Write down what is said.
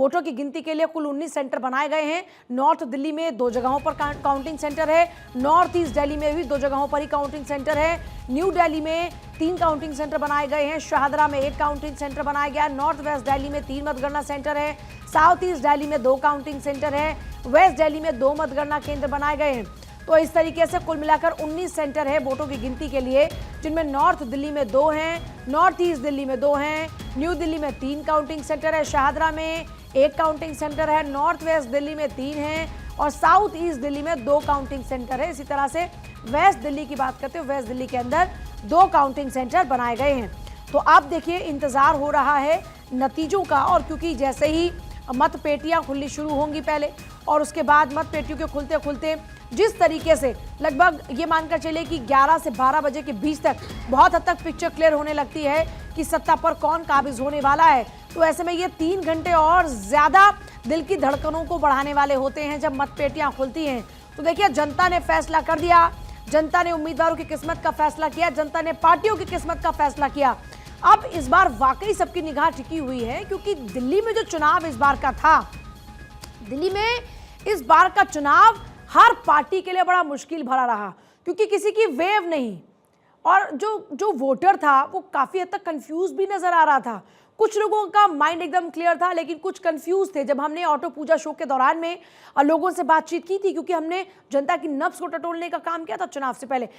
वोटों की गिनती के लिए कुल 19 सेंटर बनाए गए हैं। नॉर्थ दिल्ली में 2 जगहों पर काउंटिंग सेंटर है, नॉर्थ ईस्ट दिल्ली में भी 2 जगहों पर ही काउंटिंग सेंटर है, न्यू दिल्ली में 3 काउंटिंग सेंटर बनाए गए हैं, शाहदरा में 1 काउंटिंग सेंटर बनाया गया, नॉर्थ वेस्ट दिल्ली में 3 मतगणना सेंटर है, साउथ ईस्ट दिल्ली में 2 काउंटिंग सेंटर है, वेस्ट दिल्ली में 2 मतगणना केंद्र बनाए गए हैं। तो इस तरीके से कुल मिलाकर 19 सेंटर है वोटों की गिनती के लिए, जिनमें नॉर्थ दिल्ली में 2 हैं, नॉर्थ ईस्ट दिल्ली में 2 हैं, न्यू दिल्ली में 3 काउंटिंग सेंटर है, शाहदरा में 1 काउंटिंग सेंटर है, नॉर्थ वेस्ट दिल्ली में 3 हैं और साउथ ईस्ट दिल्ली में 2 काउंटिंग सेंटर है। इसी तरह से वेस्ट दिल्ली की बात करते हैं, वेस्ट दिल्ली के अंदर 2 काउंटिंग सेंटर बनाए गए हैं। तो आप देखिए, इंतजार हो रहा है नतीजों का, और क्योंकि जैसे ही मतपेटियां खुलनी शुरू होंगी पहले और उसके बाद मतपेटियों के खुलते खुलते जिस तरीके से लगभग ये मानकर चले कि 11 से 12 बजे के बीच तक बहुत हद तक पिक्चर क्लियर होने लगती है कि सत्ता पर कौन काबिज होने वाला है। तो ऐसे में ये 3 घंटे और ज़्यादा दिल की धड़कनों को बढ़ाने वाले होते हैं जब मतपेटियां खुलती हैं। तो देखिए, जनता ने फैसला कर दिया, जनता ने उम्मीदवारों की किस्मत का फैसला किया, जनता ने पार्टियों की किस्मत का फैसला किया। अब इस बार वाकई सबकी निगाह टिकी हुई है, क्योंकि दिल्ली में जो चुनाव इस बार का था, दिल्ली में इस बार का चुनाव हर पार्टी के लिए बड़ा मुश्किल भरा रहा, क्योंकि किसी की वेव नहीं, और जो वोटर था वो काफ़ी हद तक कंफ्यूज भी नज़र आ रहा था। कुछ लोगों का माइंड एकदम क्लियर था, लेकिन कुछ कंफ्यूज थे। जब हमने ऑटो पूजा शो के दौरान में लोगों से बातचीत की थी, क्योंकि हमने जनता की नब्ज को टटोलने का काम किया था चुनाव से पहले,